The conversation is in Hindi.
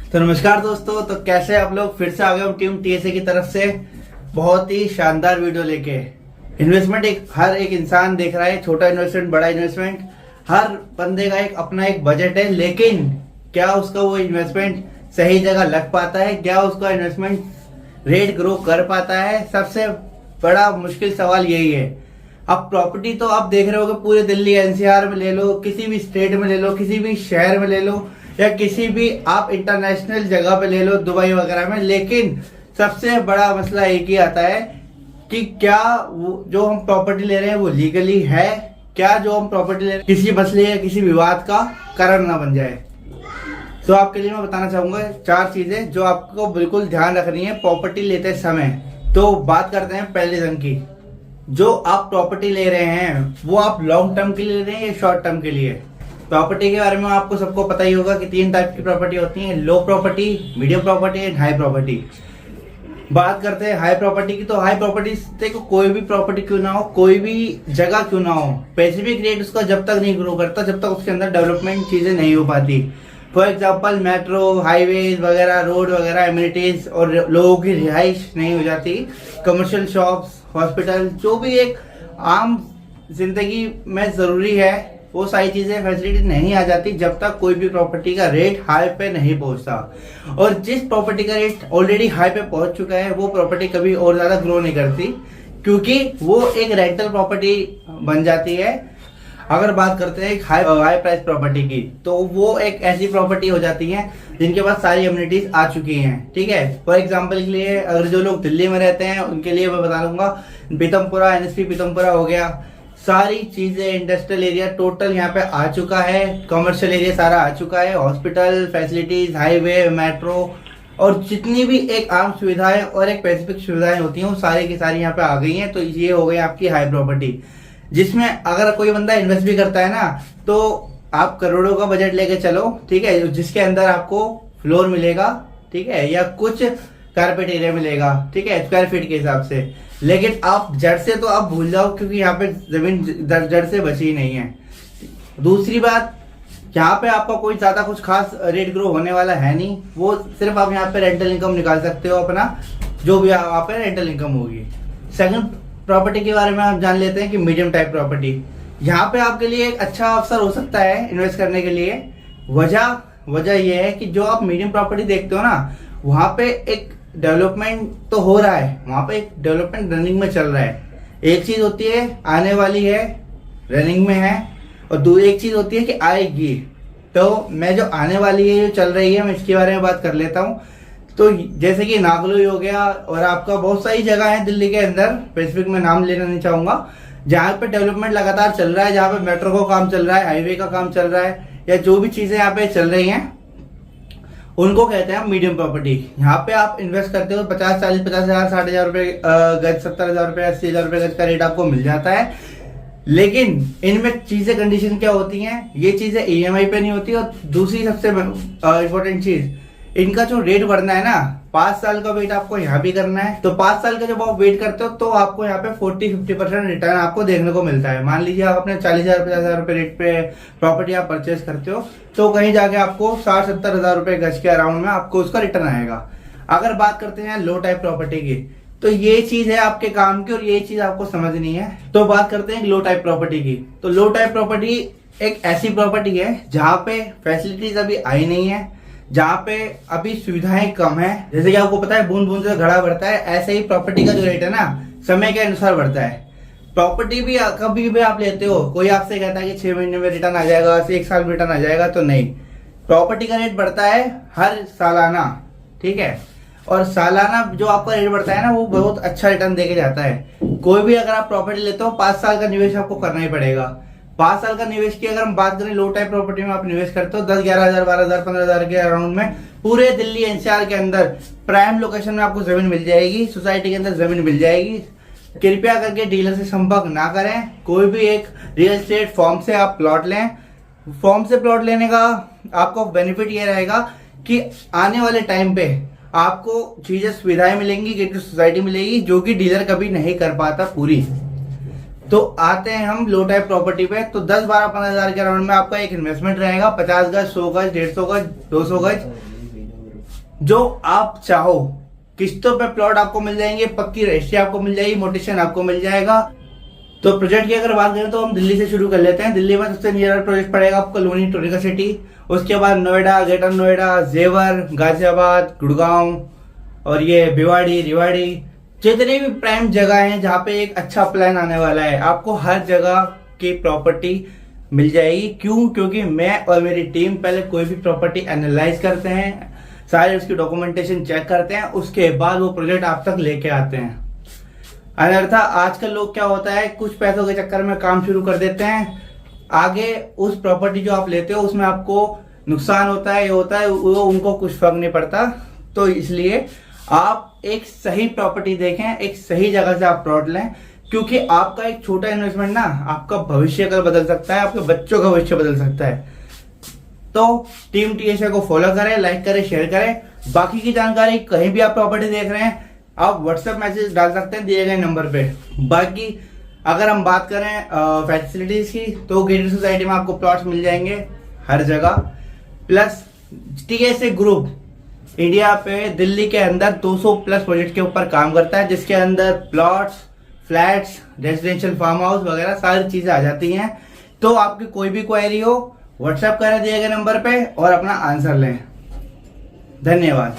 तो नमस्कार दोस्तों, तो कैसे आप लोग। फिर से आ गए हम टीम टीएसए की तरफ से बहुत ही शानदार वीडियो लेके। इन्वेस्टमेंट हर एक इंसान देख रहा है, छोटा इन्वेस्टमेंट बड़ा इन्वेस्टमेंट, हर बंदे का अपना एक बजट है। लेकिन क्या उसका वो इन्वेस्टमेंट सही जगह लग पाता है, क्या उसका इन्वेस्टमेंट रेट ग्रो कर पाता है, सबसे बड़ा मुश्किल सवाल यही है। अब प्रॉपर्टी तो आप देख रहे होगे पूरे दिल्ली एनसीआर में ले लो, किसी भी स्टेट में ले लो, किसी भी शहर में ले लो, या किसी भी आप इंटरनेशनल जगह पे ले लो, दुबई वगैरह में। लेकिन सबसे बड़ा मसला एक ही आता है कि क्या वो जो हम प्रॉपर्टी ले रहे हैं वो लीगली है, क्या जो हम प्रॉपर्टी ले रहे हैं किसी मसले या किसी विवाद का कारण ना बन जाए। तो आपके लिए मैं बताना चाहूंगा 4 चीजें जो आपको बिल्कुल ध्यान रखनी है प्रॉपर्टी लेते समय। तो बात करते हैं पहले दिन की। जो आप प्रॉपर्टी ले रहे हैं वो आप लॉन्ग टर्म के लिए ले रहे हैं या शॉर्ट टर्म के लिए। प्रॉपर्टी के बारे में आपको सबको पता ही होगा कि 3 टाइप की प्रॉपर्टी होती है, low property, medium property and high property. बात करते हैं हाई प्रॉपर्टी की। तो हाई प्रॉपर्टी देखो, कोई भी प्रॉपर्टी क्यों ना हो, कोई भी जगह क्यों ना हो, स्पेसिफिक रेट उसका जब तक नहीं ग्रो करता, जब तक उसके अंदर डेवलपमेंट चीजें नहीं हो पाती। फॉर एग्जाम्पल मेट्रो, हाईवेज वगैरह, रोड वगैरह, एम्यूनिटीज और लोगों की रिहाइश नहीं हो जाती, कमर्शियल शॉप्स, हॉस्पिटल, जो भी एक आम जिंदगी में जरूरी है, वो सारी चीजें फैसिलिटी नहीं आ जाती जब तक कोई भी प्रॉपर्टी का रेट हाई पे नहीं पहुंचता। और जिस प्रॉपर्टी का रेट ऑलरेडी हाई पे पहुंच चुका है वो प्रॉपर्टी कभी और ज्यादा ग्रो नहीं करती, क्योंकि वो एक रेंटल प्रॉपर्टी बन जाती है। अगर बात करते हैं हाई प्राइस प्रॉपर्टी की, तो वो एक ऐसी प्रॉपर्टी हो जाती है जिनके पास सारी अम्यूनिटीज आ चुकी हैं। ठीक है, फॉर एग्जांपल के लिए अगर जो लोग दिल्ली में रहते हैं उनके लिए मैं बता दूंगा, पीतमपुरा, एनएसपी पीतमपुरा हो गया, सारी चीजें, इंडस्ट्रियल एरिया टोटल यहाँ पे आ चुका है, कमर्शियल एरिया सारा आ चुका है, हॉस्पिटल फैसिलिटीज, हाईवे, मेट्रो और जितनी भी एक आम सुविधाएं और एक स्पेसिफिक सुविधाएं होती हैं वो सारी की सारी यहाँ पे आ गई हैं। तो ये हो गई आपकी हाई प्रॉपर्टी, जिसमें अगर कोई बंदा इन्वेस्ट भी करता है ना, तो आप करोड़ों का बजट लेके चलो, ठीक है, जिसके अंदर आपको फ्लोर मिलेगा, ठीक है, या कुछ कारपेट एरिया मिलेगा, ठीक है, स्क्वायर फीट के हिसाब से। लेकिन आप जड़ से तो आप भूल जाओ, क्योंकि यहाँ पे जमीन जड़ से बची नहीं है। दूसरी बात, यहाँ पे आपका कोई ज्यादा कुछ खास रेट ग्रो होने वाला है नहीं, वो सिर्फ आप यहाँ पे रेंटल इनकम निकाल सकते हो अपना, जो भी वहाँ पे रेंटल इनकम होगी। सेकंड प्रॉपर्टी के बारे में आप जान लेते हैं कि मीडियम टाइप प्रॉपर्टी, यहाँ पे आपके लिए एक अच्छा अवसर हो सकता है इन्वेस्ट करने के लिए। वजह यह है कि जो आप मीडियम प्रॉपर्टी देखते हो ना, वहां पे एक डेवलपमेंट तो हो रहा है, वहां पे एक डेवलपमेंट रनिंग में चल रहा है। एक चीज होती है आने वाली है, रनिंग में है, और दूसरी एक चीज होती है कि आएगी। तो मैं जो आने वाली है, जो चल रही है, मैं इसके बारे में बात कर लेता हूँ। तो जैसे कि नागलोई हो गया, और आपका बहुत सारी जगह है दिल्ली के अंदर, स्पेसिफिक मैं नाम लेना नहीं चाहूंगा, जहाँ पे डेवलपमेंट लगातार चल रहा है, जहाँ पे मेट्रो का काम चल रहा है, हाईवे का काम चल रहा है, या जो भी चीजें यहाँ पे चल रही हैं उनको कहते हैं मीडियम प्रॉपर्टी। यहाँ पे आप इन्वेस्ट करते हो 50, 40, 50,000, 60,000 रुपए गज, 70,000 रुपए, 80,000 रुपए गज का रेट आपको मिल जाता है। लेकिन इनमें चीजें, कंडीशन क्या होती हैं, ये चीजें ईएमआई पे नहीं होती। और दूसरी सबसे इंपॉर्टेंट चीज, इनका जो रेट बढ़ना है ना, 5 साल का वेट आपको यहाँ भी करना है। तो 5 साल का जब आप वेट करते हो तो आपको यहाँ पे 40-50% रिटर्न आपको देखने को मिलता है। मान लीजिए आप अपने 40,000, 50,000 रुपए रेट पे प्रॉपर्टी आप परचेज करते हो, तो कहीं जाके आपको 60-70,000 रुपए गज के अराउंड में आपको उसका रिटर्न आएगा। अगर बात करते हैं लो टाइप प्रॉपर्टी की, तो ये चीज है आपके काम की और ये चीज आपको समझनी है। तो बात करते हैं लो टाइप प्रॉपर्टी की। तो लो टाइप प्रॉपर्टी एक ऐसी प्रॉपर्टी है जहाँ पे फैसिलिटीज अभी आई नहीं है, जहाँ पे अभी सुविधाएं कम है। जैसे कि आपको पता है बूंद बूंद से घड़ा बढ़ता है, ऐसे ही प्रॉपर्टी का जो रेट है ना, समय के अनुसार बढ़ता है। प्रॉपर्टी भी कभी भी आप लेते हो, कोई आपसे कहता है कि 6 महीने में रिटर्न आ जाएगा, 1 साल में रिटर्न आ जाएगा, तो नहीं। प्रॉपर्टी का रेट बढ़ता है हर सालाना, ठीक है, और सालाना जो आपका रेट बढ़ता है ना, वो बहुत अच्छा रिटर्न देके जाता है। कोई भी अगर आप प्रॉपर्टी लेते हो, 5 साल का निवेश आपको करना ही पड़ेगा। 5 साल का निवेश की अगर हम बात करें, लो टाइप प्रॉपर्टी में आप निवेश करते हो 10, 11,000, 12,000, 15,000 के अराउंड में पूरे दिल्ली एनसीआर के अंदर प्राइम लोकेशन में आपको जमीन मिल जाएगी, सोसाइटी के अंदर जमीन मिल जाएगी। कृपया करके डीलर से संपर्क ना करें, कोई भी एक रियल एस्टेट फॉर्म से आप प्लॉट लें। फॉर्म से प्लॉट लेने का आपको बेनिफिट ये रहेगा कि आने वाले टाइम पे आपको चीजें, सुविधाएं मिलेंगी, गेटेड सोसाइटी मिलेगी, जो कि डीलर कभी नहीं कर पाता पूरी। तो आते हैं हम लो टाइप प्रॉपर्टी पे। तो 10, 12, 15,000 के अराउंड में आपका एक इन्वेस्टमेंट रहेगा, 50 गज, 100 गज, 150 गज, 200 गज, जो आप चाहो। किस्तों पे प्लॉट आपको मिल जाएंगे, पक्की रजिस्ट्री आपको मिल जाएगी, मोटेशन आपको मिल जाएगा। तो प्रोजेक्ट की अगर बात करें तो हम दिल्ली से शुरू कर लेते हैं। दिल्ली में सबसे नियर प्रोजेक्ट पड़ेगा आपको कॉलोनी टोरिका सिटी, उसके बाद नोएडा, ग्रेटर नोएडा, जेवर, गाजियाबाद, गुड़गांव और ये भिवाड़ी, रिवाड़ी, जितनी भी प्राइम जगह हैं जहाँ पे एक अच्छा प्लान आने वाला है, आपको हर जगह की प्रॉपर्टी मिल जाएगी। क्यों? क्योंकि मैं और मेरी टीम पहले कोई भी प्रॉपर्टी एनालाइज करते हैं, सारे उसकी डॉक्यूमेंटेशन चेक करते हैं, उसके बाद वो प्रोजेक्ट आप तक लेके आते हैं। अन्यथा आजकल लोग क्या होता है, कुछ पैसों के चक्कर में काम शुरू कर देते हैं, आगे उस प्रॉपर्टी जो आप लेते हो उसमें आपको नुकसान होता है, ये होता है, वो उनको कुछ फर्क नहीं पड़ता। तो इसलिए आप एक सही प्रॉपर्टी देखें, एक सही जगह से आप प्लॉट लें, क्योंकि आपका एक छोटा इन्वेस्टमेंट ना आपका भविष्य का बदल सकता है, आपके बच्चों का भविष्य बदल सकता है। तो टीम टीएसए को फॉलो करें, लाइक करें, शेयर करें। बाकी की जानकारी कहीं भी आप प्रॉपर्टी देख रहे हैं आप व्हाट्सएप मैसेज डाल सकते हैं दिए गए नंबर पे। बाकी अगर हम बात करें फैसिलिटीज की, तो गेटेड सोसाइटी में आपको प्लॉट्स मिल जाएंगे हर जगह। प्लस टीएसए ग्रुप इंडिया पे दिल्ली के अंदर 200 प्लस प्रोजेक्ट के ऊपर काम करता है, जिसके अंदर plots, flats, residential farm house वगैरह सारी चीजें आ जाती हैं। तो आपकी कोई भी क्वेरी हो व्हाट्सएप करें दिए गए नंबर पे और अपना आंसर लें। धन्यवाद।